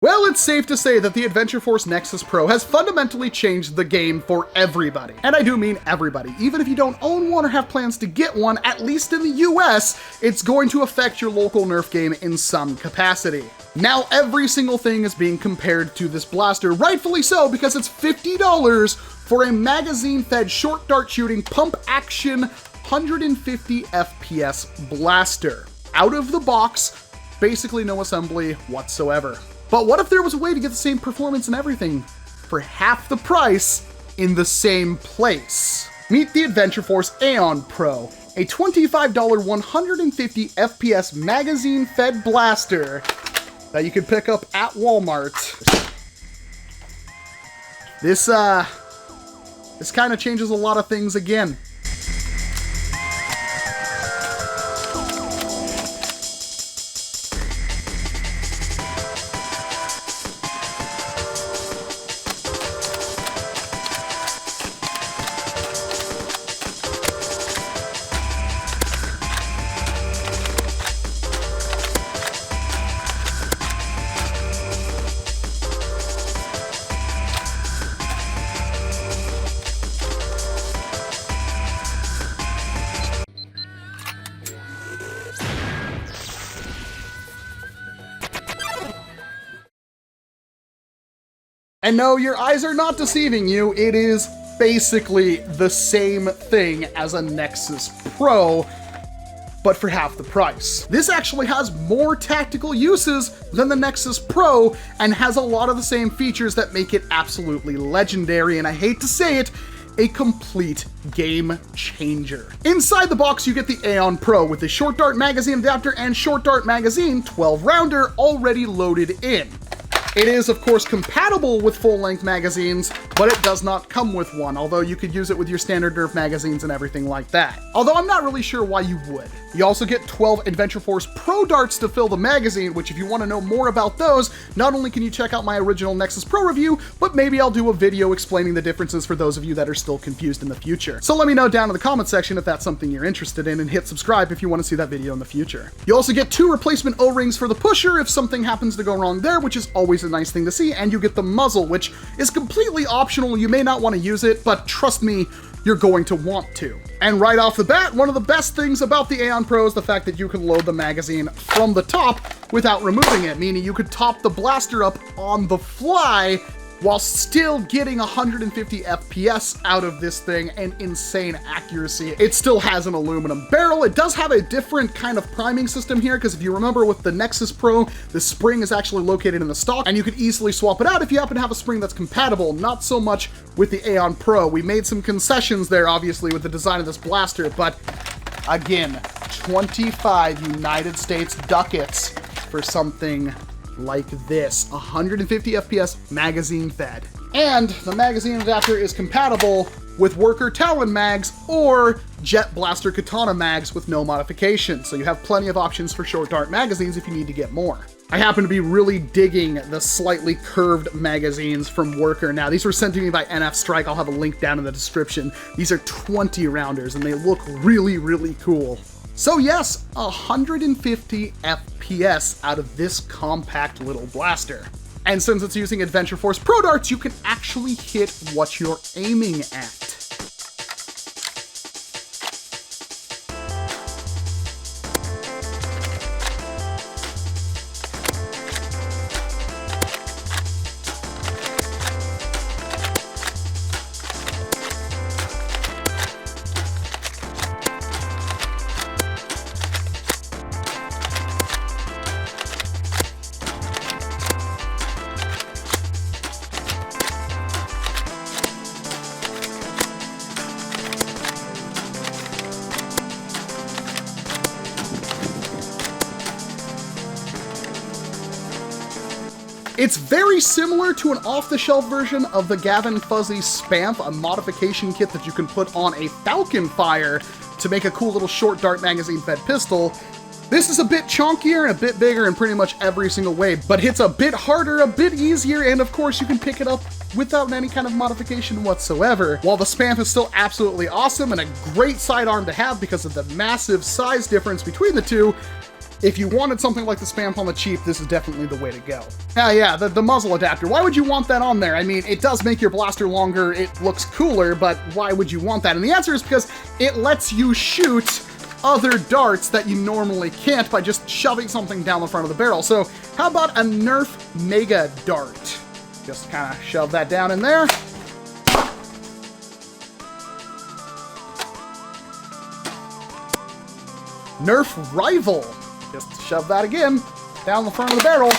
Well, it's safe to say that the Adventure Force Nexus Pro has fundamentally changed the game for everybody. And I do mean everybody. Even if you don't own one or have plans to get one, at least in the US, it's going to affect your local NERF game in some capacity. Now every single thing is being compared to this blaster, rightfully so, because it's $50 for a magazine-fed short dart shooting pump action 150 FPS blaster. Out of the box, basically no assembly whatsoever. But what if there was a way to get the same performance and everything for half the price in the same place? Meet the Adventure Force Aeon Pro, a $25 150 FPS magazine-fed blaster that you can pick up at Walmart. This kind of changes a lot of things again. And no, your eyes are not deceiving you. It is basically the same thing as a Nexus Pro, but for half the price. This actually has more tactical uses than the Nexus Pro and has a lot of the same features that make it absolutely legendary, and I hate to say it, a complete game changer. Inside the box, you get the Aeon Pro with the short dart magazine adapter and short dart magazine 12 rounder already loaded in. It is, of course, compatible with full-length magazines, but it does not come with one, although you could use it with your standard NERF magazines and everything like that. Although I'm not really sure why you would. You also get 12 Adventure Force Pro darts to fill the magazine, which if you want to know more about those, not only can you check out my original Nexus Pro review, but maybe I'll do a video explaining the differences for those of you that are still confused in the future. So let me know down in the comment section if that's something you're interested in, and hit subscribe if you want to see that video in the future. You also get 2 replacement O-rings for the pusher if something happens to go wrong there, which is always a nice thing to see, and you get the muzzle, which is completely optional. You may not want to use it, but trust me, you're going to want to. And right off the bat, one of the best things about the Aeon Pro is the fact that you can load the magazine from the top without removing it, meaning you could top the blaster up on the fly while still getting 150 FPS out of this thing and insane accuracy. It still has an aluminum barrel. It does have a different kind of priming system here, because if you remember with the Nexus Pro, the spring is actually located in the stock, and you could easily swap it out if you happen to have a spring that's compatible. Not so much with the Aeon Pro. We made some concessions there, obviously, with the design of this blaster, but again, 25 United States ducats for something like this, 150 FPS magazine fed. And the magazine adapter is compatible with Worker Talon mags or Jet Blaster Katana mags with no modification, so you have plenty of options for short dart magazines if you need to get more. I happen to be really digging the slightly curved magazines from Worker. Now, these were sent to me by NF Strike. I'll have a link down in the description. These are 20 rounders and they look really, really cool. So yes, 150 FPS out of this compact little blaster. And since it's using Adventure Force Pro darts, you can actually hit what you're aiming at. It's very similar to an off-the-shelf version of the Gavin Fuzzy SPAMF, a modification kit that you can put on a Falcon Fire to make a cool little short dart magazine-fed pistol. This is a bit chunkier and a bit bigger in pretty much every single way, but hits a bit harder, a bit easier, and of course you can pick it up without any kind of modification whatsoever. While the SPAMF is still absolutely awesome and a great sidearm to have because of the massive size difference between the two, if you wanted something like the SPAMF on the cheap, this is definitely the way to go. Yeah, the muzzle adapter. Why would you want that on there? I mean, it does make your blaster longer, it looks cooler, but why would you want that? And the answer is because it lets you shoot other darts that you normally can't by just shoving something down the front of the barrel. So how about a NERF Mega Dart? Just kind of shove that down in there. NERF Rival. Just shove that again down the front of the barrel.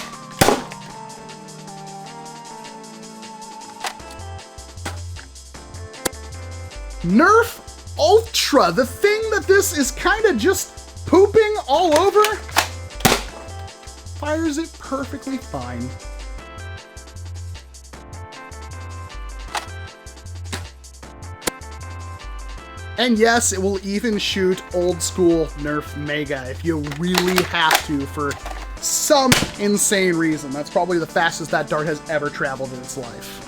NERF Ultra, the thing that this is kind of just pooping all over, fires it perfectly fine. And yes, it will even shoot old school NERF Mega if you really have to for some insane reason. That's probably the fastest that dart has ever traveled in its life.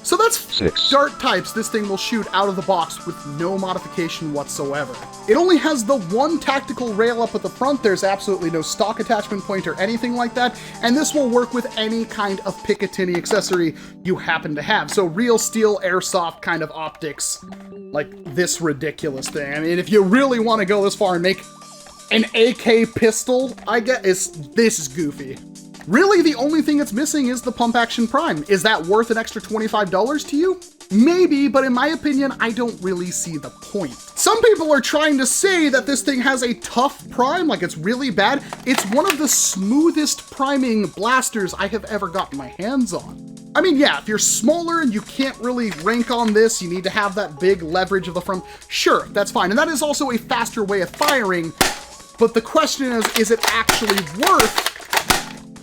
So that's 6 dart types this thing will shoot out of the box with no modification whatsoever. It only has the one tactical rail up at the front. There's absolutely no stock attachment point or anything like that, and this will work with any kind of Picatinny accessory you happen to have. So real steel airsoft kind of optics, like this ridiculous thing. I mean, if you really want to go this far and make an AK pistol, I guess this is goofy. Really, the only thing it's missing is the pump action prime. Is that worth an extra $25 to you? Maybe, but in my opinion, I don't really see the point. Some people are trying to say that this thing has a tough prime, like it's really bad. It's one of the smoothest priming blasters I have ever gotten my hands on. I mean, yeah, if you're smaller and you can't really rank on this, you need to have that big leverage of the front, sure, that's fine. And that is also a faster way of firing, but the question is it actually worth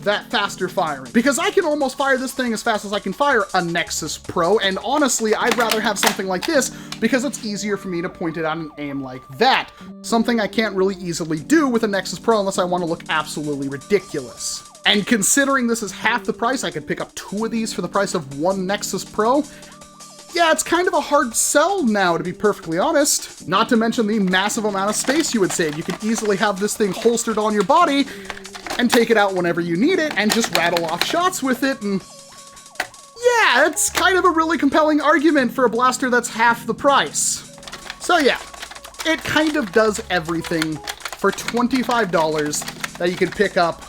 that faster firing? Because I can almost fire this thing as fast as I can fire a Nexus Pro, and honestly, I'd rather have something like this because it's easier for me to point it out and aim like that. Something I can't really easily do with a Nexus Pro unless I want to look absolutely ridiculous. And considering this is half the price, I could pick up 2 of these for the price of one Nexus Pro. Yeah, it's kind of a hard sell now, to be perfectly honest. Not to mention the massive amount of space you would save. You could easily have this thing holstered on your body and take it out whenever you need it and just rattle off shots with it, and yeah, it's kind of a really compelling argument for a blaster that's half the price. So yeah, it kind of does everything for $25 that you can pick up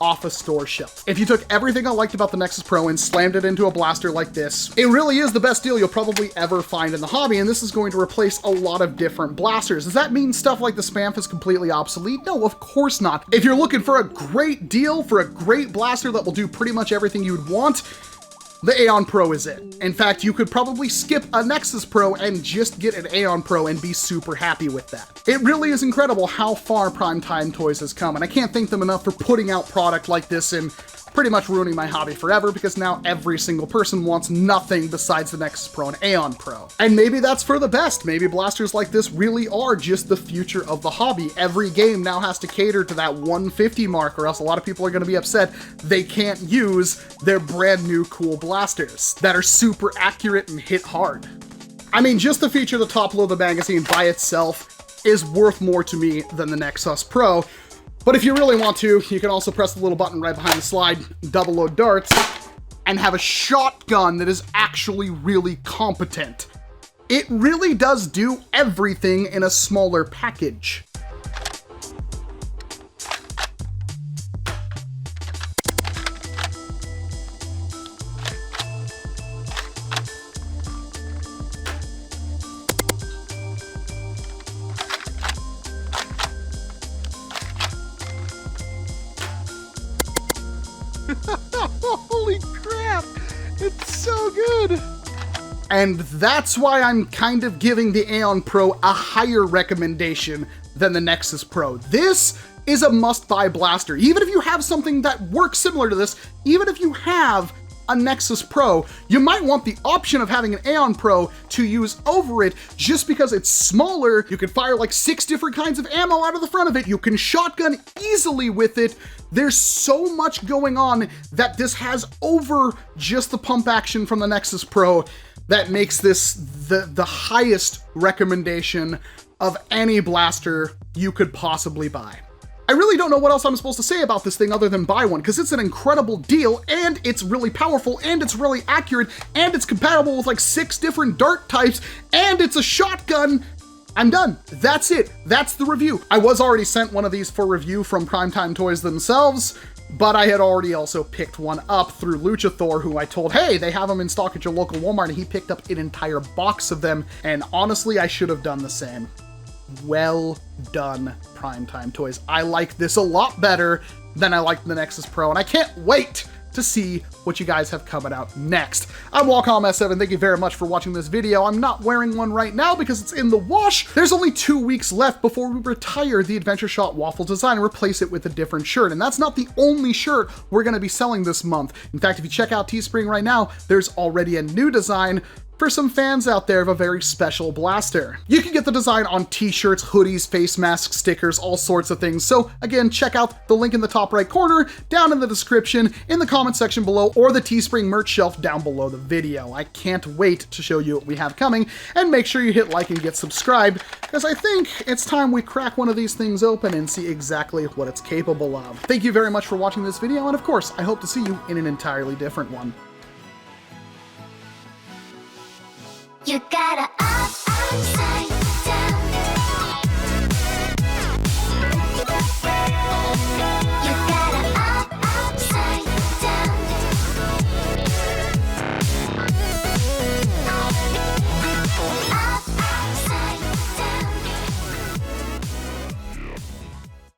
off a store shelf. If you took everything I liked about the Nexus Pro and slammed it into a blaster like this, it really is the best deal you'll probably ever find in the hobby, and this is going to replace a lot of different blasters. Does that mean stuff like the SPAMF is completely obsolete? No, of course not. If you're looking for a great deal for a great blaster that will do pretty much everything you'd want, the Aeon Pro is it. In fact, you could probably skip a Nexus Pro and just get an Aeon Pro and be super happy with that. It really is incredible how far Primetime Toys has come, and I can't thank them enough for putting out product like this and pretty much ruining my hobby forever, because now every single person wants nothing besides the Nexus Pro and Aeon Pro. And maybe that's for the best. Maybe blasters like this really are just the future of the hobby. Every game now has to cater to that 150 mark, or else a lot of people are going to be upset they can't use their brand new cool blasters that are super accurate and hit hard. I mean, just the feature the top load of the magazine by itself is worth more to me than the Nexus Pro. But if you really want to, you can also press the little button right behind the slide, double load darts, and have a shotgun that is actually really competent. It really does do everything in a smaller package. Holy crap, it's so good. And that's why I'm kind of giving the Aeon Pro a higher recommendation than the Nexus Pro. This is a must-buy blaster. Even if you have something that works similar to this, even if you have a Nexus Pro, you might want the option of having an Aeon Pro to use over it just because it's smaller. You can fire like 6 different kinds of ammo out of the front of it. You can shotgun easily with it. There's so much going on that this has over just the pump action from the Nexus Pro that makes this the highest recommendation of any blaster you could possibly buy. I really don't know what else I'm supposed to say about this thing other than buy one, because it's an incredible deal, and it's really powerful, and it's really accurate, and it's compatible with like 6 different dart types, and it's a shotgun. I'm done. That's it. That's the review. I was already sent one of these for review from Primetime Toys themselves, but I had already also picked one up through Luchathor, who I told, hey, they have them in stock at your local Walmart, and he picked up an entire box of them, and honestly, I should have done the same. Well done, Primetime Toys. I like this a lot better than I liked the Nexus Pro, and I can't wait to see what you guys have coming out next. I'm Walcom S7, thank you very much for watching this video. I'm not wearing one right now because it's in the wash. There's only 2 weeks left before we retire the Adventure Shot waffle design and replace it with a different shirt, and that's not the only shirt we're gonna be selling this month. In fact, if you check out Teespring right now, there's already a new design for some fans out there of a very special blaster. You can get the design on t-shirts, hoodies, face masks, stickers, all sorts of things. So again, check out the link in the top right corner, down in the description, in the comment section below, or the Teespring merch shelf down below the video. I can't wait to show you what we have coming, and make sure you hit like and get subscribed, because I think it's time we crack one of these things open and see exactly what it's capable of. Thank you very much for watching this video, and of course, I hope to see you in an entirely different one. You gotta